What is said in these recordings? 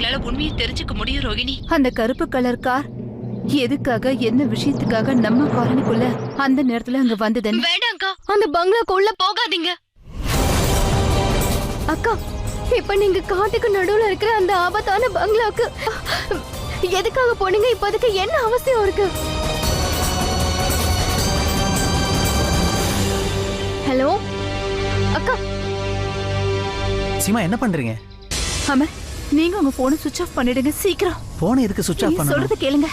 எங்களால உண்மையை தெரிஞ்சுக்க முடியும் ரோகிணி. அந்த கருப்பு கலர் கார் எதுக்காக என்ன விஷயத்துக்காக நம்ம காலனிக்குள்ள அந்த நேரத்துல அங்க வந்ததுன்னு. வேண்டாம்க்கா, அந்த பங்களாக்குள்ள போகாதீங்க. அக்கா, இப்ப நீங்க காட்டுக்கு நடுவுல இருக்கிற அந்த ஆபத்தான பங்களாக்கு எதுக்காக போனீங்க? இப்ப அதுக்கு என்ன அவசியம் இருக்கு? ஹலோ அக்கா. சீமா, என்ன பண்றீங்க? ஆமா, நீங்க உங்க போனை சுவிட்ச் ஆஃப் பண்ணிடுங்க சீக்கிரம். போனை எதுக்கு சுவிட்ச் ஆஃப் பண்ணணும்? சொல்றது கேளுங்க.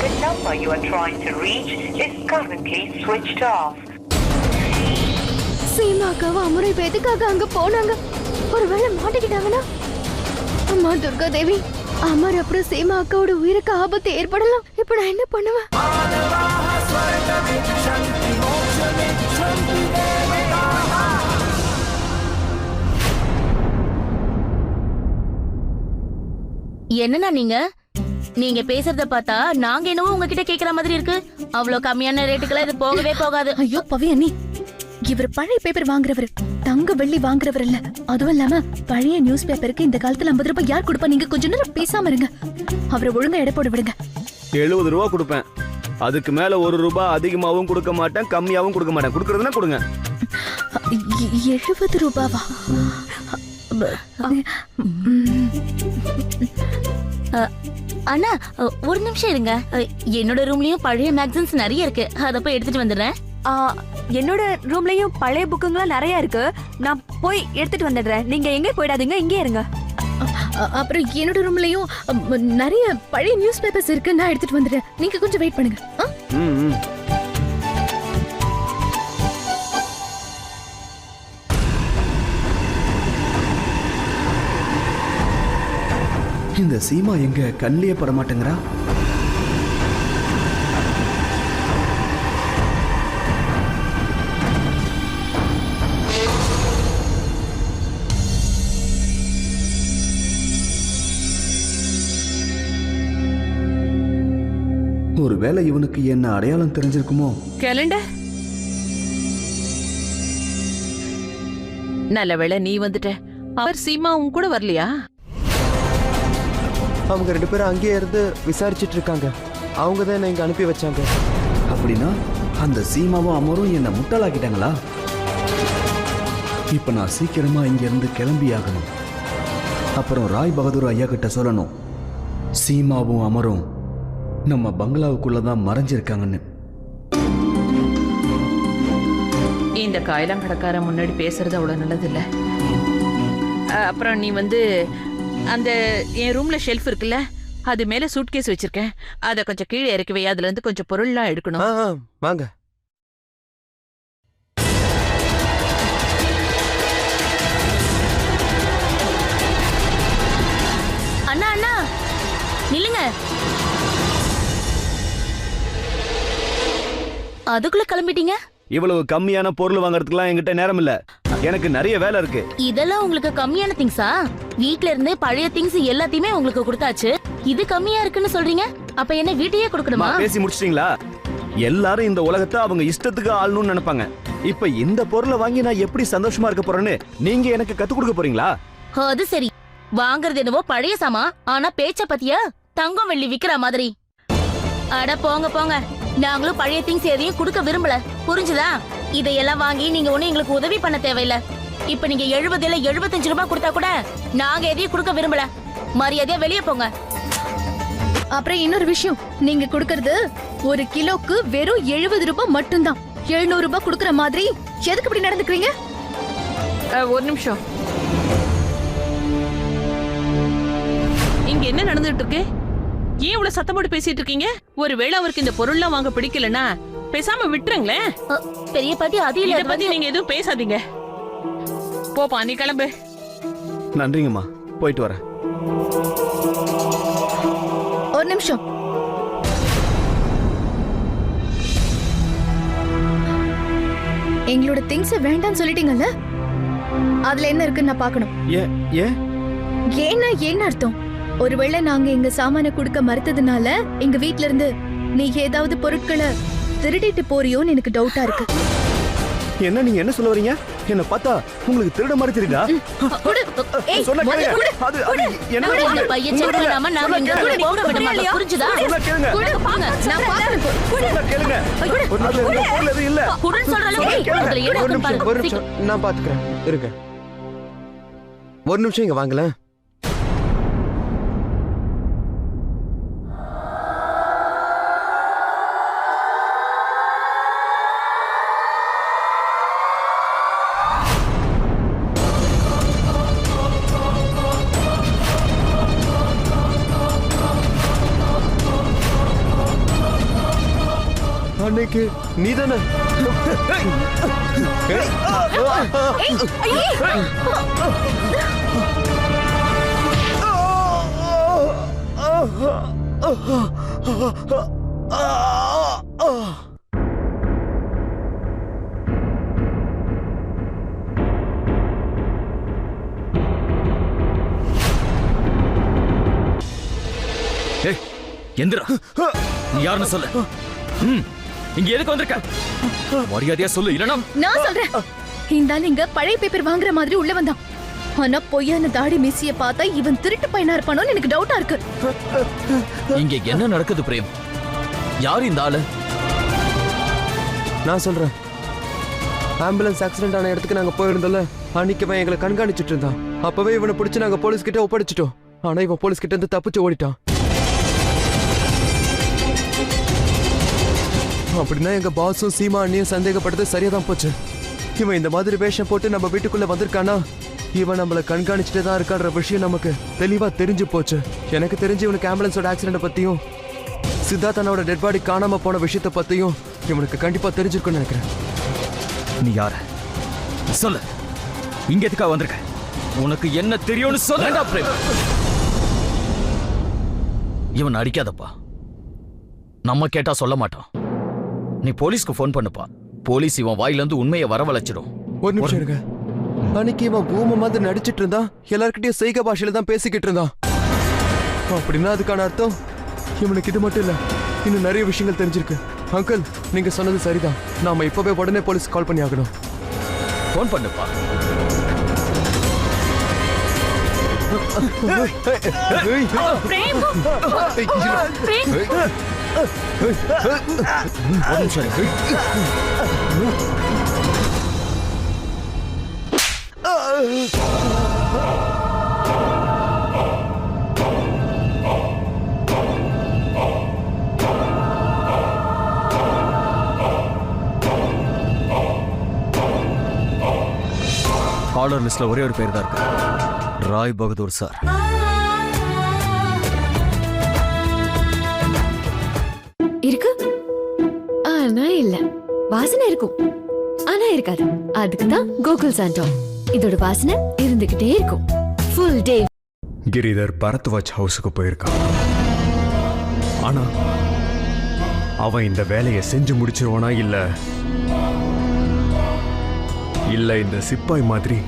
The number you are trying to reach is currently switched off. Seema அக்காவும் அமரும் இப்ப எதுக்காக அங்க போனாங்க? ஒருவேளை மாட்டிக்கிட்டாங்கன்னா? அம்மா துர்கா தேவி, அமர் அப்புறம் சீமா அக்காவோட உயிருக்கு ஆபத்து ஏற்படலாம். இப்ப நான் என்ன பண்ணுவேன்? என்னன்னா நீங்க பேசுறத பார்த்தா நாங்க என்னவோ உங்ககிட்ட கேக்குற மாதிரி இருக்கு. அவ்வளவு கம்மியான ரேட்டுக்குலாம் இது போகவே போகாது. ஐயோ பவி அண்ணி, இவர் பழைய பேப்பர் வாங்குறவர், தங்க வெள்ளி வாங்குறவர் இல்ல. அதுவும் இல்லாம பழைய நியூஸ் பேப்பருக்கு இந்த காலத்துல 50 ரூபாய் யார் கொடுப்பா? நீங்க கொஞ்ச நேரம் பேசாம இருங்க. அவரை ஒழுங்கா எடை போட விடுங்க. 70 ரூபா கொடுப்பேன். அதுக்கு மேல 1 ரூபாய் அதிகமாவும் கொடுக்க மாட்டேன், கம்மியாவும் கொடுக்க மாட்டேன். கொடுக்கறதுனா கொடுங்க. 70 ரூபாவா? அண்ணா ஒரு நிமிஷம் இருங்க. என்னோட ரூம்லயும் பழைய மேகசின்ஸ் நிறைய இருக்கு. அத போய் எடுத்துட்டு வந்துடுறேன். என்னோட ரூம்லயும் பழைய புக்குங்களாம் நிறைய இருக்கு. நான் போய் எடுத்துட்டு வந்துடுறேன். நீங்க எங்க போயிடாதீங்க, இங்கே இருங்க. அப்புறம் என்னோட ரூம்லயும் நிறைய பழைய நியூஸ் பேப்பர்ஸ் இருக்கு. நான் எடுத்துட்டு வந்துடுறேன். நீங்க கொஞ்சம் வெயிட் பண்ணுங்க. இந்த சீமா எங்க கண்ணிலே பட மாட்டேங்கிறா? ஒருவேளை இவனுக்கு என்ன அடையாளம் தெரிஞ்சிருக்குமோ? கேலண்டர், நல்ல வேளை நீ வந்துட்ட. அவர் சீமா உன் கூட வரலையா? அவங்க 2 பேரும் அங்கேயே இருந்து விசாரிச்சுட்டு இருக்காங்க. அவங்க தான் என்ன இங்க அனுப்பி வச்சாங்க. அப்படின்னா அந்த சீமாவும் அமரும் என்ன முட்டாளாக்கிட்டாங்களா? இப்ப நான் சீக்கிரமா இங்க இருந்து கிளம்பி ஆகணும். அப்புறம் ராய் பகதூர் ஐயா கிட்ட சொல்லணும், சீமாவும் அமரும் நம்ம பங்களாவுக்குள்ளதான் மறைஞ்சிருக்காங்கன்னு. இந்த காயெல்லாம் கடைக்கார முன்னாடி பேசுறது அவ்வளவு நல்லது இல்ல. அப்புறம் நீ அந்த என் ரூம்ல ஷெல்ஃப் இருக்குல்ல, அது மேல சூட்கேஸ் வச்சிருக்கேன். அத கொஞ்சம் கீழே இறக்கி வை. அதுல இருந்து கொஞ்சம் பொருள்லாம் எடுக்கணும். வாங்க. அண்ணா அண்ணா நில்லுங்க. அதுக்குள்ள கிளம்பிட்டீங்க? இவ்வளவு கம்மியான பொருள் வாங்குறதுக்குலாம் என்கிட்ட நேரம் இல்ல. எனக்கு நிறைய வேலை இருக்கு. இதெல்லாம் உங்களுக்கு கம்மியான திங்ஸா? வீட்ல இருந்தே பழைய திங்ஸ் எல்லாத்தையுமே உங்களுக்கு கொடுத்தாச்சு. இது கம்மியா இருக்குன்னு சொல்றீங்க? அப்ப என்ன வீட்டையே கொடுக்கணுமா? பேசி முடிச்சிட்டீங்களா? எல்லாரும் இந்த உலகத்தை அவங்க இஷ்டத்துக்கு ஆளணும்னு நினைப்பாங்க. இப்ப இந்த பொருளை வாங்கி நான் எப்படி சந்தோஷமா இருக்க போறேன்னு நீங்க எனக்கு கத்து கொடுக்க போறீங்களா? அது சரி. வாங்குறது என்னவோ பழைய சாமா, ஆனா பேச்ச பத்தியா தங்கம் வெள்ளி விக்கிற மாதிரி. அட போங்க போங்க. நாங்களும் பழைய திங்ஸ் எதையும் கொடுக்க விரும்பல, புரிஞ்சுதா? இதையெல்லாம் வாங்கி நீங்க ஒண்ணு எங்களுக்கு உதவி பண்ண தேவையில்ல. இப்ப நீங்க 70 இல்ல 75 ரூபாய் கொடுத்தா கூட நாங்க எதையும் கொடுக்க விரும்பல. மரியாதையா வெளியே போங்க. அப்புறம் இன்னொரு விஷயம், நீங்க கொடுக்கறது 1 கிலோக்கு வெறும் 70 ரூபாய் மட்டும்தான். 700 ரூபாய் கொடுக்கற மாதிரி எதுக்கு இப்படி நடந்துக்கிறீங்க? ஒரு நிமிஷம். இங்க என்ன நடந்துட்டு இருக்கு? ஏன் இவ்வளவு சத்தம் போட்டு பேசிட்டு இருக்கீங்க? ஒருவேளை அவருக்கு இந்த பொருள்லாம் வாங்க பிடிக்கலனா பேசாம விட்டுருங்களேன். பெரிய பாட்டி, அது இல்ல. இத பத்தி நீங்க எதுவும் பேசாதீங்க. போப்பா, நீ கிளம்பு. நன்றிங்கம்மா, போயிட்டு வரேன். ஒரு நிமிஷம். எங்களோட திங்ஸ் வேண்டாம்னு சொல்லிட்டீங்கல்ல, அதுல என்ன இருக்குன்னு நான் பார்க்கணும். ஏன்னா என்ன அர்த்தம்? ஒருவேளை நாங்க எங்க சாமான கொடுக்க மறுத்ததுனால எங்க வீட்ல இருந்து நீ ஏதாவது பொருட்களை திருடிட்டு போறியோன்னு எனக்கு டவுட்டா இருக்கு. என்ன நீங்க என்ன சொல்ல வரீங்க? என்ன பார்த்தா உங்களுக்கு திருட மாதிரி தெரியுதா? சொன்னா கேளுங்க. அது என்ன இந்த பையன் செக் பண்ணாம நாம இங்க இருந்து போக விட மாட்டோம். புரிஞ்சுதா? சொன்னா கேளுங்க. நான் பாக்குறேன். சொன்னா கேளுங்க. ஒரு நிமிஷம் பொருள் எதுவும் இல்ல. குடுன்னு சொல்ற அளவுக்கு அதுல என்ன ஒரு இருக்குன்னு நிமிஷம் ஒரு பாரு. நிமிஷம் நான் பாத்துக்கிறேன் இருங்க. ஒரு நிமிஷம் இங்க வாங்கல. அன்னைக்கு நீதானே ஏய் எந்திரா, நீ யாருன்னு சொல்லு. இங்க எதுக்கு வந்திருக்க? மரியாதையா சொல்லு, இல்லனா நான் சொல்றேன். இந்த ஆள் இங்க பழைய பேப்பர் வாங்குற மாதிரி உள்ள வந்தான். ஆனா பொய்யான தாடி மீசிய பார்த்தா இவன் திருட்டு பையனா இருப்பானோன்னு எனக்கு டவுட்டா இருக்கு. இங்க என்ன நடக்குது பிரேம்? யார் இந்த ஆளு? நான் சொல்றேன். ஆம்புலன்ஸ் ஆக்சிடென்ட் ஆன இடத்துக்கு நாங்க போயிருந்தோம்ல, அன்னைக்கு அவன் எங்களை கண்காணிச்சிட்டு இருந்தான். அப்பவே இவனை பிடிச்சு நாங்க போலீஸ் கிட்ட ஒப்படைச்சிட்டோம். ஆனா இவன் போலீஸ் கிட்ட இருந்து தப்பிச்சு ஓடிட்டான். அப்படின்னா எங்க பாஸும் சீமா அண்ணியும் சந்தேகப்பட்டது சரியா தான் போச்சு. இவன் இந்த மாதிரி வேஷம் போட்டு நம்ம வீட்டுக்குள்ள வந்திருக்கானா, இவன் நம்மள கண்காணிச்சுட்டே தான் இருக்கான்ற விஷயம் நமக்கு தெளிவா தெரிஞ்சு போச்சு. எனக்கு தெரிஞ்சு இவனுக்கு ஆம்புலன்ஸோட ஆக்சிடென்ட் பத்தியும் சித்தார்த்தனோட டெட் பாடி காணாம போன விஷயத்தை பத்தியும் இவனுக்கு கண்டிப்பா தெரிஞ்சிருக்கும்னு நினைக்கிறேன். நீ யாரு? சொல்லு, இங்க எதுக்கா வந்திருக்க? உனக்கு என்ன தெரியும்னு சொல்லுடா பிரேம். இவன் அடிக்காதப்பா, நம்ம கேட்டா சொல்ல மாட்டான். நீ போலீஸ்க்கு ஃபோன் பண்ணுப்பா. போலீஸ் இவன் வாயில இருந்து உண்மையை வரவழைச்சிடும். ஒரு நிமிஷம் இருங்க. அன்னைக்கு இவன் பூம மாதிரி நடிச்சிட்டு இருந்தான். எல்லார்கிட்டயும் சைகை பாஷையில தான் பேசிக்கிட்டு இருந்தான். அப்படின்னா அதுக்கான அர்த்தம் இவனுக்கு இது மட்டும் இல்ல, இன்னும் நிறைய விஷயங்கள் தெரிஞ்சிருக்கு. அங்கிள், நீங்க சொன்னது சரிதான். நாம இப்பவே உடனே போலீஸ் கால் பண்ணி ஆகணும். ஃபோன் பண்ணுப்பா. பிரேம், பிரேம், ஒரு நிமிஷம் இரு. காலர் லிஸ்ட்ல ஒரே ஒரு பேர் தான் இருக்கு, ராய் பகதூர் சார். இருக்கு ஆனா இல்ல. வாசனை இருக்கும் ஆனா இருக்காது. அதுக்கு தான் கோகுல் சாண்டோல். இதோட வாசனை இருந்துகிட்டே இருக்கும் ஃபுல் டே. கிரிதர் பரத்வாஜ் ஹவுஸுக்கு போயிருக்கான். ஆனா அவன் இந்த வேலையை செஞ்சு முடிச்சிருவானா இல்ல இந்த சிப்பாய் மாதிரி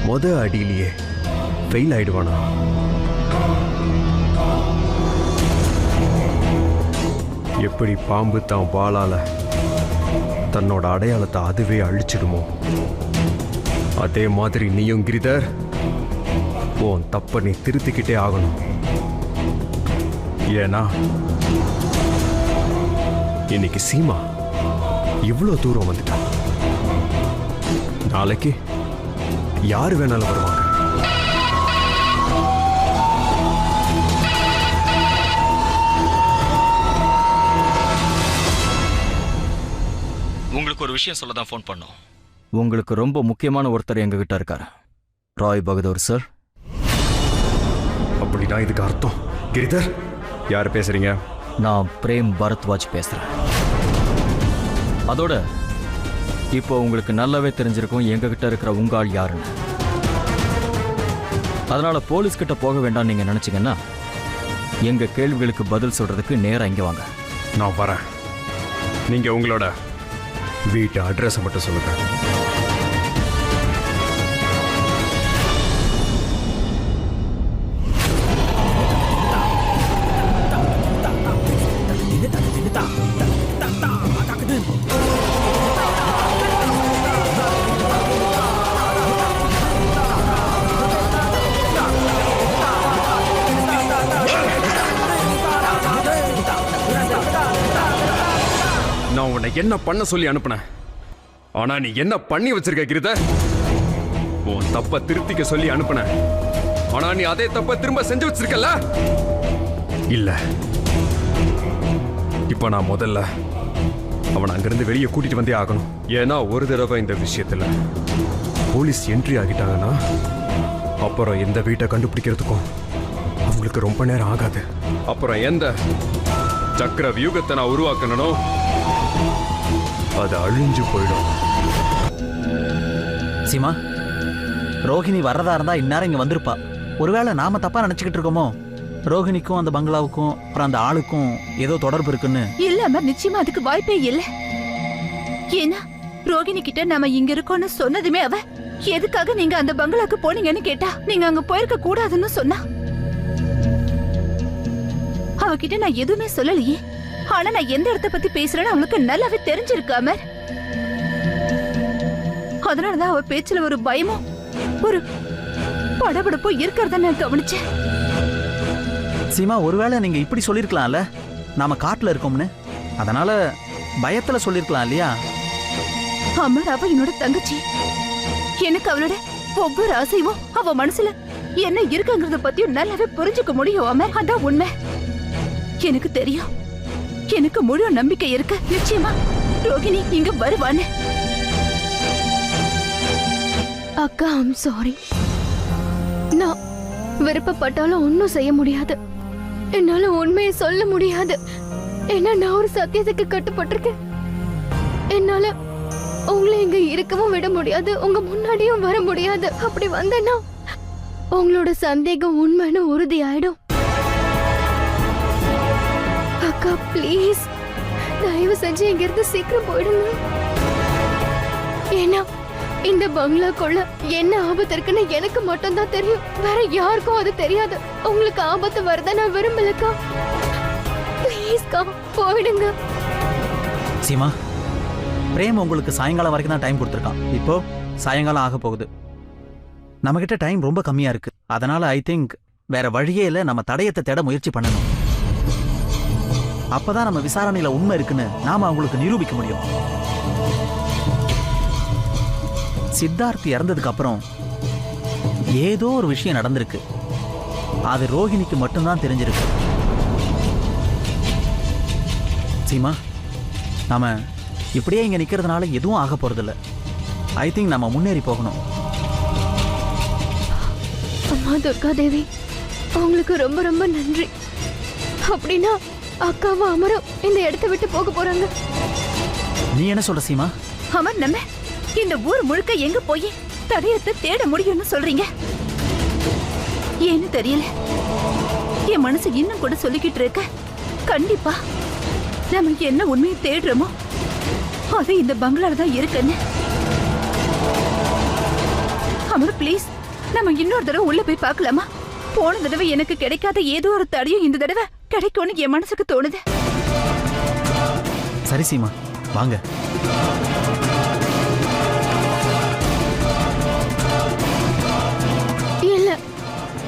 முத அடியிலேயே ஃபெயில் ஆயிடுவானா? எப்படி பாம்பு தான் வாளால தன்னோட அடையாளத்தை அதுவே அழிச்சிடுமோ, அதே மாதிரி நீயும் கிரிதர் உன் தப்ப நீ திருத்திக்கிட்டே ஆகணும். ஏன்னா இன்னைக்கு சீமா இவ்வளோ தூரம் வந்துட்டான். நாளைக்கு யாரு வேணாலும் வருவாங்க. உங்களுக்கு ஒரு விஷயம் சொல்ல தான் ஃபோன் பண்ணோம். உங்களுக்கு ரொம்ப முக்கியமான ஒருத்தர் எங்ககிட்ட இருக்காரு, ராய் பகதூர் சார். அப்படின்னா இதுக்கு அர்த்தம் கிரிதர் யார் பேசுறீங்க? நான் பிரேம் பரத்வாஜ் பேசுறேன். அதோட இப்போ உங்களுக்கு நல்லாவே தெரிஞ்சிருக்கும் எங்ககிட்ட இருக்கிற உங்க ஆள் யாருன்னு. அதனால போலீஸ் கிட்ட போக வேண்டாம் நீங்க நினைச்சீங்கன்னா எங்க கேள்விகளுக்கு பதில் சொல்றதுக்கு நேரா இங்க வாங்க. நான் வரேன். நீங்க உங்களோட வீட்டு அட்ரஸ் மட்டும் சொல்லுங்க. என்ன பண்ண சொல்லி அனுப்புனேன். ஆனா நீ என்ன பண்ணி வச்சிருக்க கிருத? உன் தப்ப திருத்திக்க சொல்லி அனுப்புனேன். ஆனா நீ அதே தப்ப திரும்ப செஞ்சு வச்சிருக்கல? இல்ல, இப்ப நான் முதல்ல அவனை அங்கிருந்து வெளியே கூட்டிட்டு வந்தே ஆகணும். ஏன்னா ஒரு தடவை இந்த விஷயத்துல போலீஸ் என்ட்ரி ஆகிட்டாங்கன்னா அப்புறம் எந்த வீட்டை கண்டுபிடிக்கிறதுக்கும் அவங்களுக்கு ரொம்ப நேரம் ஆகாது. அப்புறம் எந்த சக்கர வியூகத்தை நான் உருவாக்கணும் அது அழிஞ்சு போயிடும். சீமா, ரோஹிணி வர்றதா இருந்தா இந்நேரம் இங்க வந்திருப்பா. ஒருவேளை நாம தப்பா நினைச்சுக்கிட்டு இருக்கோமோ? ரோஹிணிக்கும் அந்த பங்களாவுக்கும் அப்புறம் அந்த ஆளுக்கும் ஏதோ தொடர்பு இருக்குன்னு. இல்ல அமர், நிச்சயமா அதுக்கு வாய்ப்பே இல்ல. ஏன்னா ரோகிணி கிட்ட நாம இங்க இருக்கோம்னு சொன்னதுமே அவ எதுக்காக நீங்க அந்த பங்களாக்கு போனீங்கன்னு கேட்டா, நீங்க அங்க போயிருக்க கூடாதுன்னு சொன்னா. அவகிட்ட நான் எதுவுமே சொல்லலையே. ஆனா நான் எந்த இடத்த பத்தி பேசுறேன்னு அவளுக்கு நல்லாவே தெரிஞ்சிருக்கு அமர். அதனாலதான் அவ பேச்சுல ஒரு பயமும் ஒரு படபடப்பும் இருக்கிறத நான் கவனிச்சேன். சீமா, ஒருவேளை நீங்க இப்படி சொல்லிருக்கலாம்ல, நாம காட்டுல இருக்கோம்னு. அதனால பயத்துல சொல்லிருக்கலாம் இல்லையா? அமர், அவ என்னோட தங்கச்சி. எனக்கு அவளோட ஒவ்வொரு ஆசையும் அவ மனசுல என்ன இருக்குங்கிறத பத்தியும் நல்லாவே புரிஞ்சுக்க முடியும் அமர். அதான் உண்மை. எனக்கு தெரியும். எனக்கு முழு நம்பிக்கை இருக்கு. நிச்சயமா ரோகிணி இங்க வருவான்னு. அக்கா, ஐம் சாரி. நான் விருப்பப்பட்டாலும் ஒன்னும் செய்ய முடியாது. என்னால உண்மையை சொல்ல முடியாது. ஏன்னா நான் ஒரு சத்தியத்துக்கு கட்டுப்பட்டிருக்கேன். என்னால உங்களை இங்க இருக்கவும் விட முடியாது, உங்க முன்னாடியும் வர முடியாது. அப்படி வந்தேன்னா உங்களோட சந்தேகம் உண்மைன்னு உறுதி ஆயிடும். அக்கா ப்ளீஸ், தயவு செஞ்சு இங்க இருந்து சீக்கிரம் போயிடுங்க. ஏன்னா இந்த பங்களாக்குள்ள என்ன ஆபத்து இருக்குன்னு எனக்கு மட்டும் தான் தெரியும். வேற யாருக்கும் அது தெரியாது. உங்களுக்கு ஆபத்து வரத நான் விரும்பலக்கா. ப்ளீஸ்க்கா போயிடுங்க. சீமா, பிரேம் உங்களுக்கு சாயங்காலம் வரைக்கும் தான் டைம் கொடுத்துருக்கான். இப்போ சாயங்காலம் ஆக போகுது. நம்ம கிட்ட டைம் ரொம்ப கம்மியா இருக்கு. அதனால ஐ திங்க் வேற வழியே இல்ல, நம்ம தடயத்தை தேட முயற்சி பண்ணணும். அப்பதான் நம்ம விசாரணையில உண்மை இருக்குன்னு நாம அவங்களுக்கு நிரூபிக்க முடியும். சித்தார்த் இறந்ததுக்கு அப்புறம் ஏதோ ஒரு விஷயம் நடந்திருக்கு. அது ரோஹிணிக்கு மட்டும்தான் தெரிஞ்சிருக்கு. சீமா, நாம இப்படியே இங்க நிக்கிறதுனால எதுவும் ஆக போறதில்ல. ஐ திங்க் நம்ம முன்னேறி போகணும். அம்மா துர்கா தேவி, உங்களுக்கு ரொம்ப ரொம்ப நன்றி. அப்படின்னா அக்காவும் அமரும் இந்த இடத்தை விட்டு போக போறாங்க. நீ என்ன சொல்ற சீமா? அமர், நம்ம இந்த ஊர் முழுக்க எங்க போய் தடயத்தை தேட முடியும்னு சொல்றீங்க? ஏன்னு தெரியல. என் மனசு இன்னும் கூட சொல்லிக்கிட்டு இருக்க. கண்டிப்பா நம்ம என்ன உண்மையை தேடுறோமோ அது இந்த பங்களால தான் இருக்குன்னு. அமர் ப்ளீஸ், நம்ம இன்னொரு தடவை உள்ள போய் பார்க்கலாமா? போன தடவை எனக்கு கிடைக்காத ஏதோ ஒரு தடையும் இந்த தடவை கிடைக்கும்னு என் மனசுக்கு தோணுது. சரி சீமா, வாங்க. இல்ல,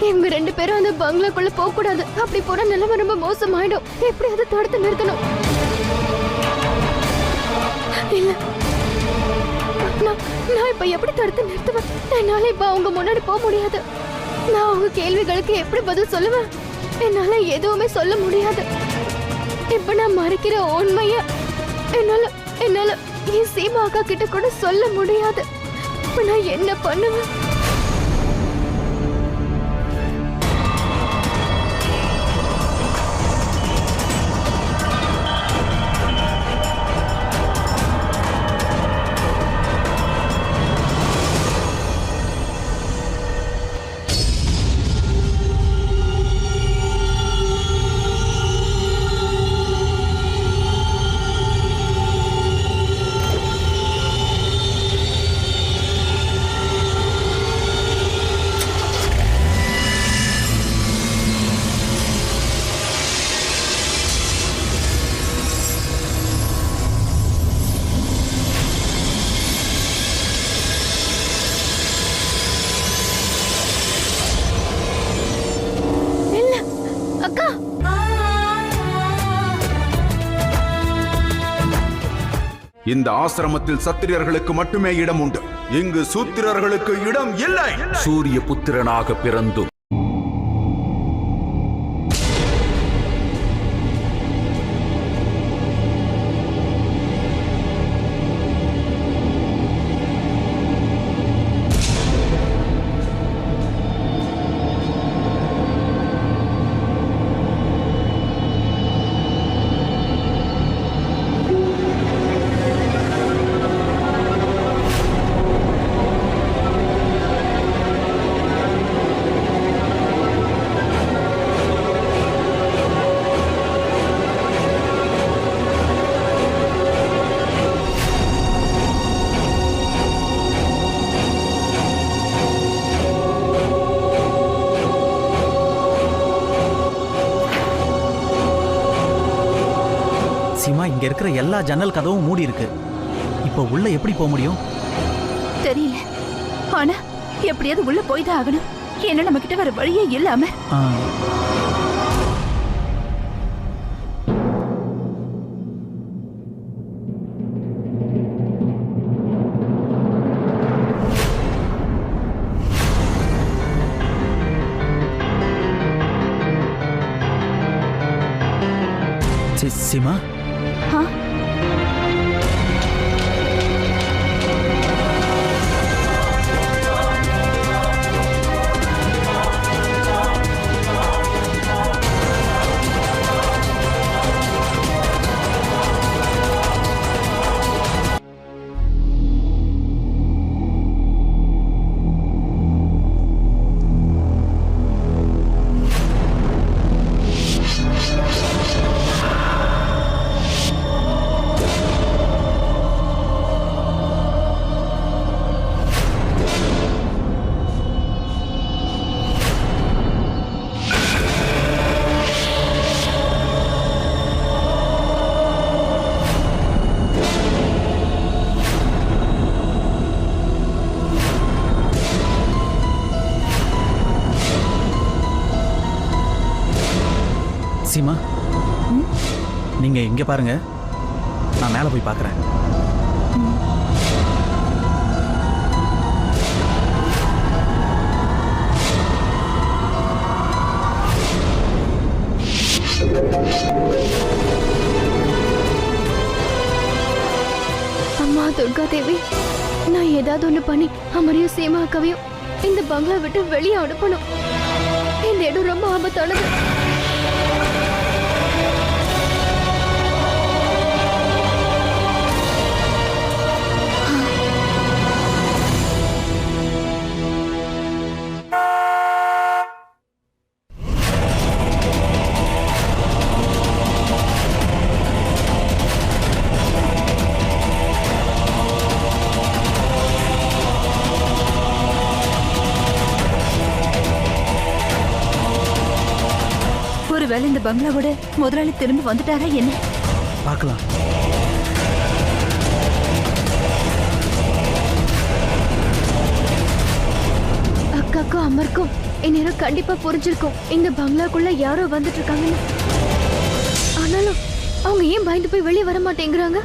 இவங்க ரெண்டு பேரும் அந்த பங்களாக்குள்ள போக கூடாது. அப்படி போனா நிலைமை ரொம்ப மோசமாயிடும். எப்படி அதை தடுத்து நிறுத்தணும்? இல்ல, நான் இப்ப எப்படி தடுத்து நிறுத்துவேன்? என்னால இப்ப அவங்க முன்னாடி போக முடியாது. நான் அவங்க கேள்விகளுக்கு எப்படி பதில் சொல்லுவேன்? என்னால எதுவுமே சொல்ல முடியாது. இப்ப நான் மறைக்கிற உண்மைய என்னால என் சீமா அக்கா கிட்ட கூட சொல்ல முடியாது. இப்ப நான் என்ன பண்ணுவேன்? இந்த ஆசிரமத்தில் சத்திரியர்களுக்கு மட்டுமே இடம் உண்டு. இங்கு சூத்திரர்களுக்கு இடம் இல்லை. சூரிய புத்திரனாக பிறந்தும் சீமா, இங்க இருக்கிற எல்லா ஜன்னல் கதவும் மூடி இருக்கு. இப்போ உள்ள எப்படி போக முடியும்? தெரியல. ஆனா எப்படியாவது உள்ள போய் தான் ஆகணும். ஏன்னா நம்ம கிட்ட வேற வழியே இல்லாம. சீமா, சீமா, நீங்க இங்க பாருங்க, நான் மேல போய் பார்க்கறேன். அம்மா துர்கா தேவி, நான் ஏதாவது ஒண்ணு பண்ணி அமரையும் சீமா அக்காவையும் இந்த பங்களா விட்டு வெளியே அனுப்பணும். இந்த இடம் ரொம்ப ஆபத்தானது. ஒருவேளை இந்த பங்களாவோட முதலாளி திரும்பி வந்துட்டாரா என்ன? பார்க்கலாம். அக்காக்கும் அமருக்கும் இந்நேரம் கண்டிப்பா புரிஞ்சிருக்கும் இந்த பங்களாக்குள்ள யாரோ வந்துட்டு இருக்காங்கன்னு. ஆனாலும் அவங்க ஏன் பயந்து போய் வெளியே வர மாட்டேங்கிறாங்க?